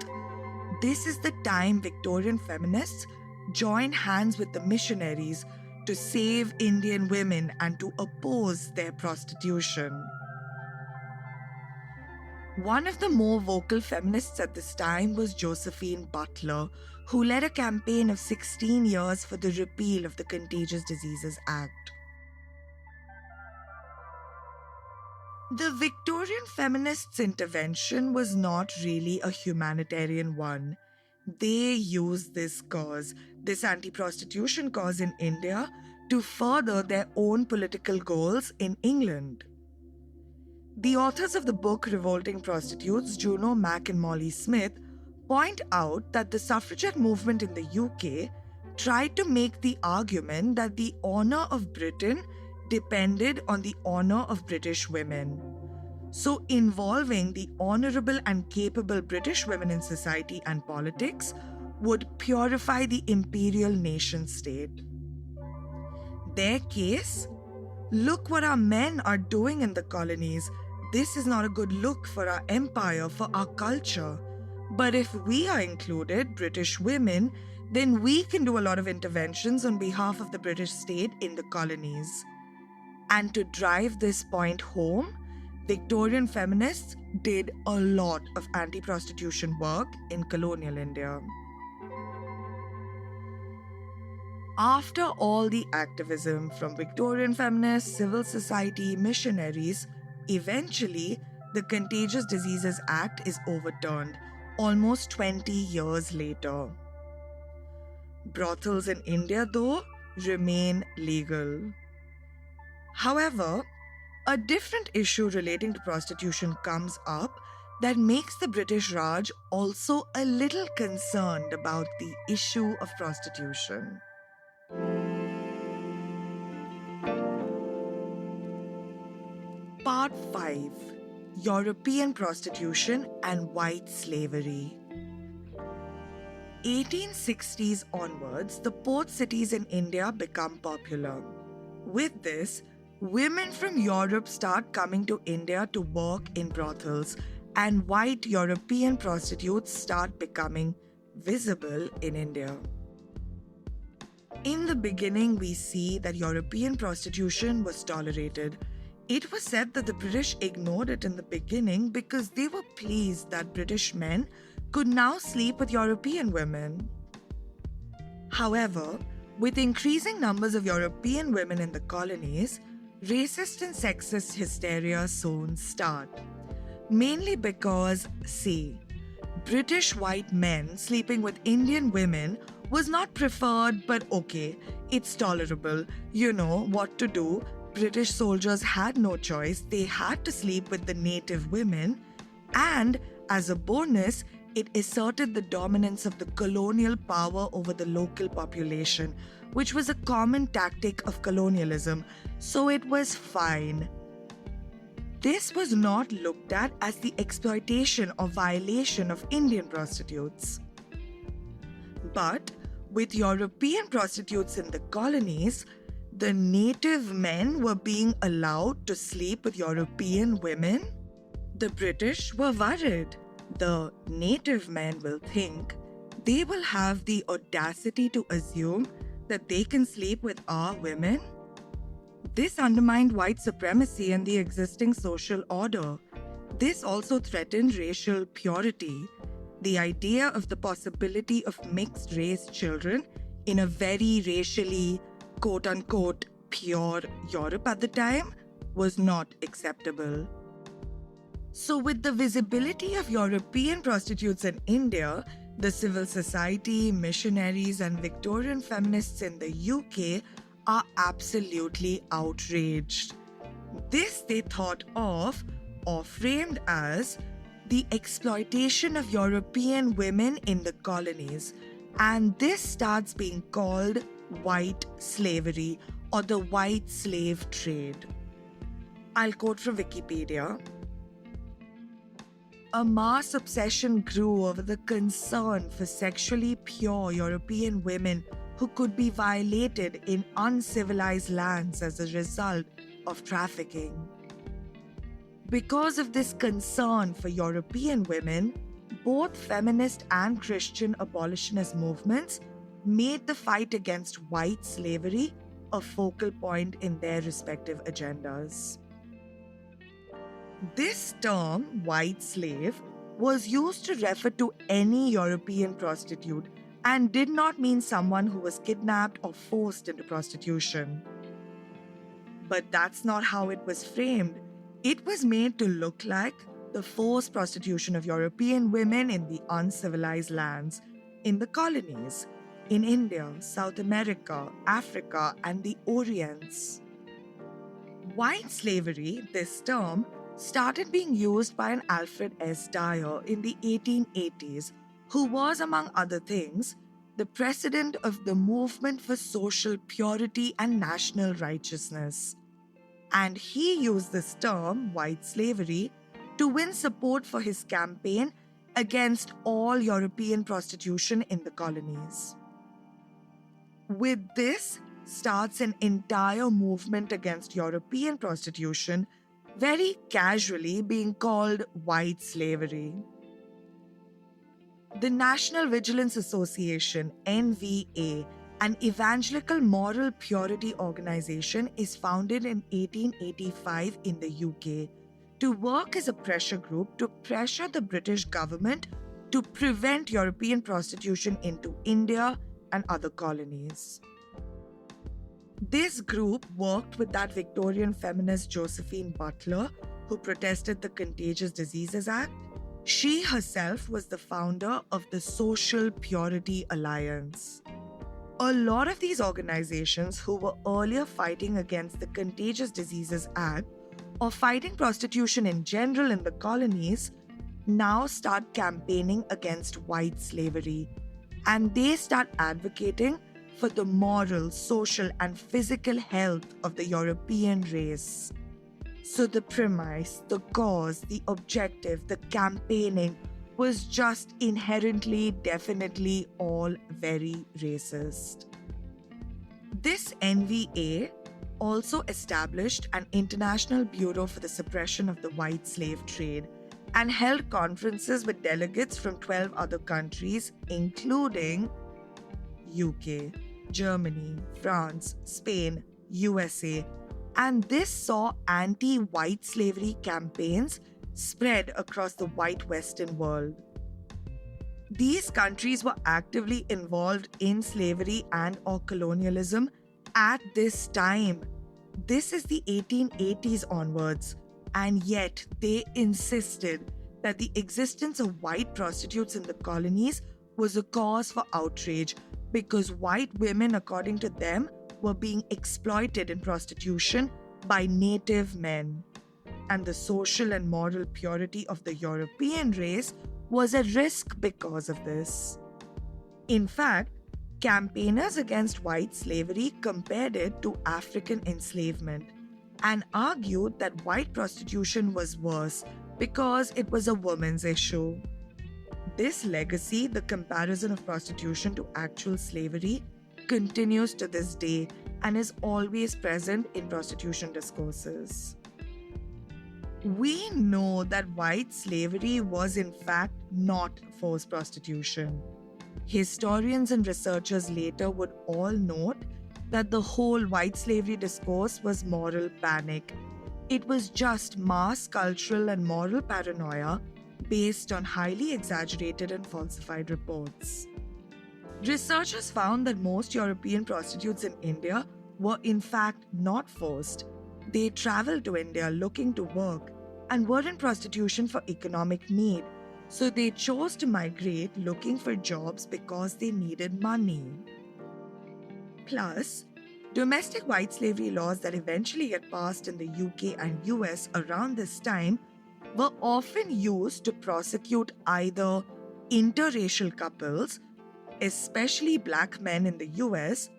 Speaker 2: This is the time Victorian feminists join hands with the missionaries to save Indian women and to oppose their prostitution. One of the more vocal feminists at this time was Josephine Butler, who led a campaign of 16 years for the repeal of the Contagious Diseases Act. The Victorian feminists' intervention was not really a humanitarian one. They used this cause, this anti-prostitution cause in India, to further their own political goals in England. The authors of the book Revolting Prostitutes, Juno Mack and Molly Smith, point out that the suffragette movement in the UK tried to make the argument that the honour of Britain depended on the honour of British women. So, involving the honourable and capable British women in society and politics would purify the imperial nation-state. Their case? Look what our men are doing in the colonies. This is not a good look for our empire, for our culture. But if we are included, British women, then we can do a lot of interventions on behalf of the British state in the colonies. And to drive this point home, Victorian feminists did a lot of anti-prostitution work in colonial India. After all the activism from Victorian feminists, civil society, missionaries, eventually the Contagious Diseases Act is overturned almost 20 years later. Brothels in India, though, remain legal. However, a different issue relating to prostitution comes up that makes the British Raj also a little concerned about the issue of prostitution. Part 5. European Prostitution and White Slavery. 1860s onwards, the port cities in India become popular. With this, women from Europe start coming to India to work in brothels, and white European prostitutes start becoming visible in India. In the beginning, we see that European prostitution was tolerated. It was said that the British ignored it in the beginning because they were pleased that British men could now sleep with European women. However, with increasing numbers of European women in the colonies, racist and sexist hysteria soon start. Mainly because, see, British white men sleeping with Indian women was not preferred, but okay, it's tolerable. You know what to do. British soldiers had no choice. They had to sleep with the native women. And as a bonus, it asserted the dominance of the colonial power over the local population, which was a common tactic of colonialism, so it was fine. This was not looked at as the exploitation or violation of Indian prostitutes. But with European prostitutes in the colonies, the native men were being allowed to sleep with European women. The British were worried. The native men will think they will have the audacity to assume that they can sleep with our women. This undermined white supremacy and the existing social order. This also threatened racial purity. The idea of the possibility of mixed race children in a very racially, quote-unquote, pure Europe at the time was not acceptable. So with the visibility of European prostitutes in India, the civil society, missionaries and Victorian feminists in the UK are absolutely outraged. This they thought of or framed as the exploitation of European women in the colonies, and this starts being called white slavery or the white slave trade. I'll quote from Wikipedia. A mass obsession grew over the concern for sexually pure European women who could be violated in uncivilized lands as a result of trafficking. Because of this concern for European women, both feminist and Christian abolitionist movements made the fight against white slavery a focal point in their respective agendas. This term, white slave, was used to refer to any European prostitute and did not mean someone who was kidnapped or forced into prostitution. But that's not how it was framed. It was made to look like the forced prostitution of European women in the uncivilized lands, in the colonies, in India, South America, Africa, and the Orients. White slavery, this term, started being used by an Alfred S. Dyer in the 1880s, who was, among other things, the president of the Movement for Social Purity and National Righteousness. And he used this term, white slavery, to win support for his campaign against all European prostitution in the colonies. With this starts an entire movement against European prostitution, very casually being called white slavery. The National Vigilance Association, NVA, an evangelical moral purity organization, is founded in 1885 in the UK to work as a pressure group to pressure the British government to prevent European prostitution into India and other colonies. This group worked with that Victorian feminist Josephine Butler, who protested the Contagious Diseases Act. She herself was the founder of the Social Purity Alliance. A lot of these organizations who were earlier fighting against the Contagious Diseases Act or fighting prostitution in general in the colonies now start campaigning against white slavery, and they start advocating for the moral, social, and physical health of the European race. So the premise, the cause, the objective, the campaigning was just inherently, definitely all very racist. This NVA also established an International Bureau for the Suppression of the White Slave Trade and held conferences with delegates from 12 other countries, including UK, Germany, France, Spain, USA, and this saw anti-white slavery campaigns spread across the white Western world. These countries were actively involved in slavery and or colonialism at this time. This is the 1880s onwards, and yet they insisted that the existence of white prostitutes in the colonies was a cause for outrage because white women, according to them, were being exploited in prostitution by native men. And the social and moral purity of the European race was at risk because of this. In fact, campaigners against white slavery compared it to African enslavement and argued that white prostitution was worse because it was a woman's issue. This legacy, the comparison of prostitution to actual slavery, continues to this day and is always present in prostitution discourses. We know that white slavery was in fact not forced prostitution. Historians and researchers later would all note that the whole white slavery discourse was moral panic. It was just mass cultural and moral paranoia based on highly exaggerated and falsified reports. Researchers found that most European prostitutes in India were in fact not forced. They traveled to India looking to work and were in prostitution for economic need, so they chose to migrate looking for jobs because they needed money. Plus, domestic white slavery laws that eventually get passed in the UK and US around this time were often used to prosecute either interracial couples, especially black men in the US,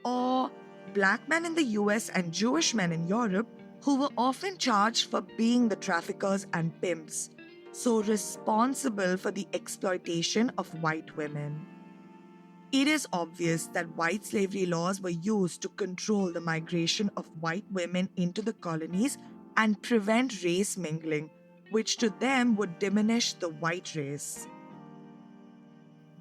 Speaker 2: or black men in the US and Jewish men in Europe who were often charged for being the traffickers and pimps, so responsible for the exploitation of white women. It is obvious that white slavery laws were used to control the migration of white women into the colonies and prevent race mingling, which to them would diminish the white race.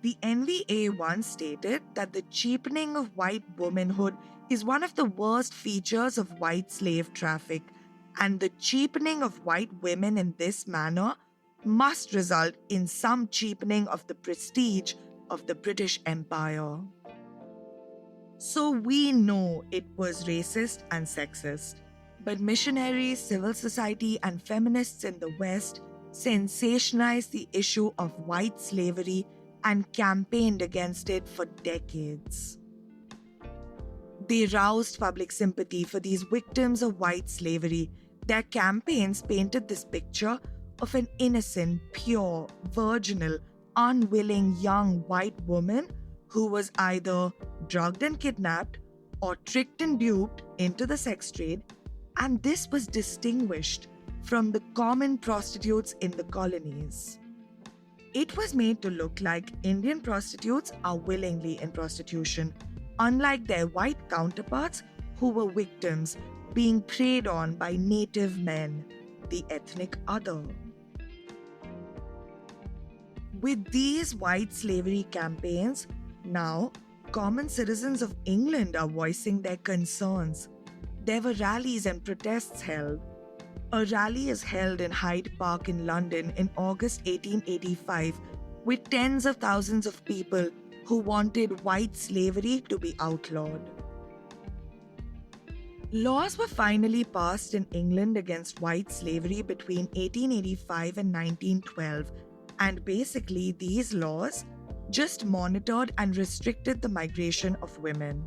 Speaker 2: The NVA once stated that the cheapening of white womanhood is one of the worst features of white slave traffic, and the cheapening of white women in this manner must result in some cheapening of the prestige of the British Empire. So we know it was racist and sexist, but missionaries, civil society, and feminists in the West sensationalized the issue of white slavery and campaigned against it for decades. They roused public sympathy for these victims of white slavery. Their campaigns painted this picture of an innocent, pure, virginal, unwilling young white woman who was either drugged and kidnapped or tricked and duped into the sex trade, and this was distinguished from the common prostitutes in the colonies. It was made to look like Indian prostitutes are willingly in prostitution, unlike their white counterparts who were victims being preyed on by native men, the ethnic other. With these white slavery campaigns, now common citizens of England are voicing their concerns. There were rallies and protests held. A rally is held in Hyde Park in London in August 1885 with tens of thousands of people who wanted white slavery to be outlawed. Laws were finally passed in England against white slavery between 1885 and 1912, and basically these laws just monitored and restricted the migration of women.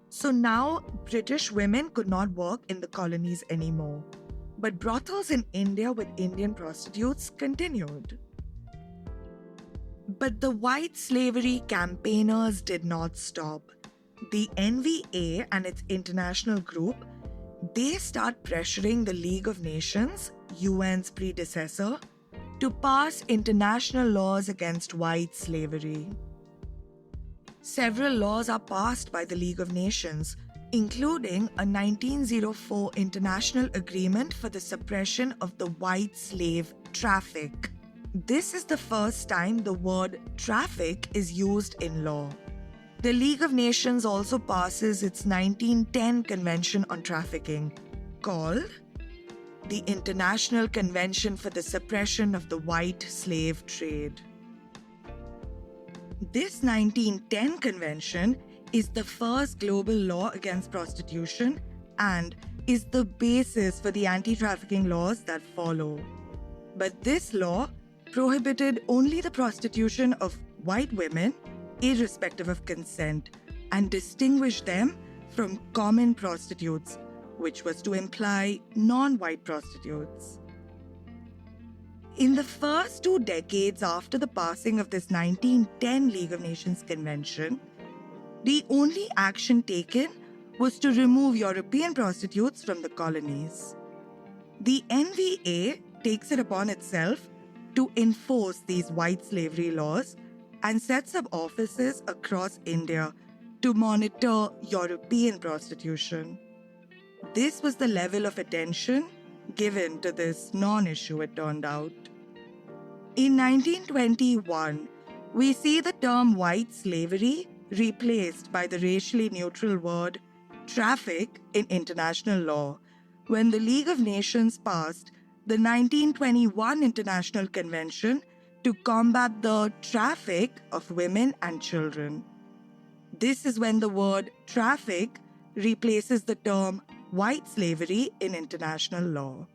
Speaker 2: So now British women could not work in the colonies anymore, but brothels in India with Indian prostitutes continued. But the white slavery campaigners did not stop. The NVA and its international group, they start pressuring the League of Nations, UN's predecessor, to pass international laws against white slavery. Several laws are passed by the League of Nations, including a 1904 international agreement for the suppression of the white slave traffic. This is the first time the word traffic is used in law. The League of Nations also passes its 1910 Convention on Trafficking, called the International Convention for the Suppression of the White Slave Trade. This 1910 convention is the first global law against prostitution and is the basis for the anti-trafficking laws that follow. But this law prohibited only the prostitution of white women, irrespective of consent, and distinguished them from common prostitutes, which was to imply non-white prostitutes. In the first 2 decades after the passing of this 1910 League of Nations Convention, the only action taken was to remove European prostitutes from the colonies. The NVA takes it upon itself to enforce these white slavery laws and sets up offices across India to monitor European prostitution. This was the level of attention given to this non-issue, it turned out. In 1921, we see the term white slavery replaced by the racially neutral word traffic in international law when the League of Nations passed the 1921 International Convention to combat the traffic of women and children. This is when the word traffic replaces the term white slavery in international law.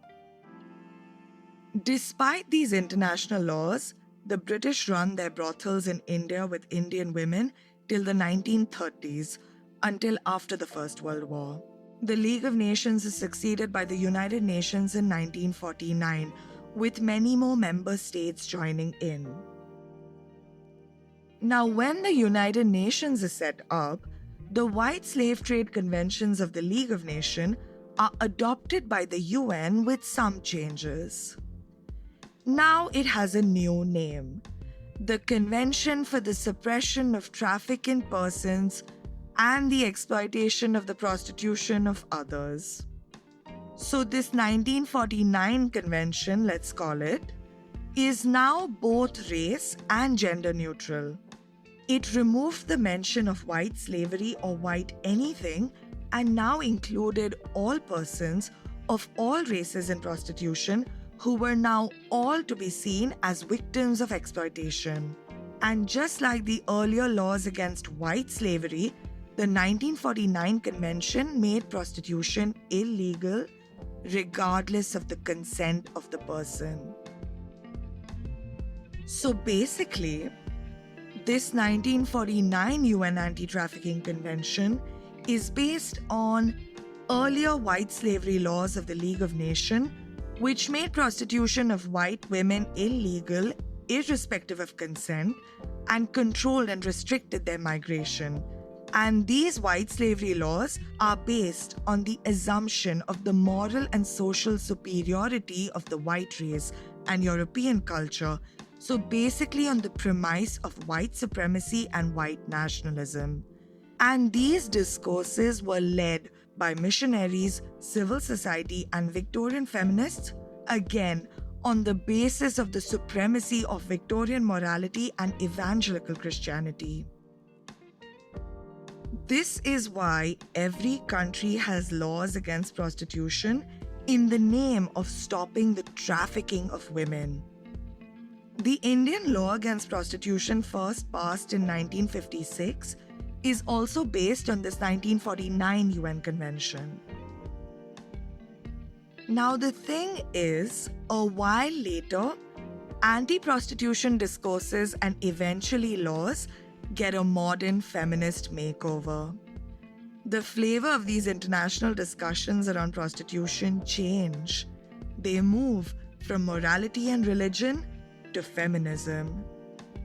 Speaker 2: Despite these international laws, the British run their brothels in India with Indian women till the 1930s, until after the First World War. The League of Nations is succeeded by the United Nations in 1949, with many more member states joining in. Now, when the United Nations is set up, the White Slave Trade Conventions of the League of Nations are adopted by the UN with some changes. Now it has a new name, the Convention for the Suppression of Traffic in Persons and the Exploitation of the Prostitution of Others. So this 1949 convention, let's call it, is now both race and gender neutral. It removed the mention of white slavery or white anything and now included all persons of all races in prostitution who were now all to be seen as victims of exploitation. And just like the earlier laws against white slavery, the 1949 convention made prostitution illegal regardless of the consent of the person. So basically, this 1949 UN Anti-Trafficking Convention is based on earlier white slavery laws of the League of Nations, which made prostitution of white women illegal irrespective of consent and controlled and restricted their migration. And these white slavery laws are based on the assumption of the moral and social superiority of the white race and European culture, so basically on the premise of white supremacy and white nationalism. And these discourses were led by missionaries, civil society, and Victorian feminists, again on the basis of the supremacy of Victorian morality and evangelical Christianity. This is why every country has laws against prostitution in the name of stopping the trafficking of women. The Indian law against prostitution, first passed in 1956, is also based on this 1949 UN Convention. Now the thing is, a while later, anti-prostitution discourses and eventually laws get a modern feminist makeover. The flavor of these international discussions around prostitution change. They move from morality and religion to feminism.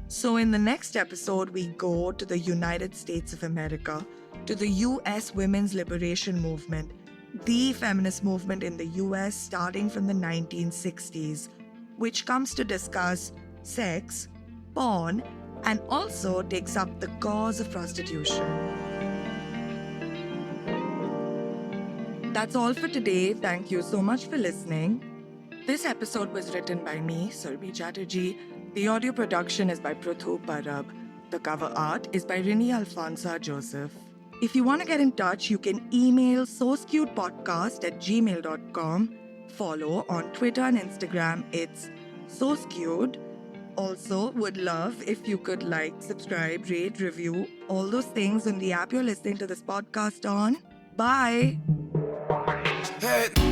Speaker 2: So in the next episode, we go to the United States of America, to the US Women's Liberation Movement, the feminist movement in the US starting from the 1960s, which comes to discuss sex, porn, and also takes up the cause of prostitution. That's all for today. Thank you so much for listening. This episode was written by me, Gayatri Chatterjee. The audio production is by Pruthu Parab. The cover art is by Rini Alphonsa Joseph. If you want to get in touch, you can email soskewedpodcast@gmail.com. Follow on Twitter and Instagram, it's soskewed, also would love if you could like, subscribe, rate, review, all those things on the app you're listening to this podcast on. Bye.
Speaker 3: Hey.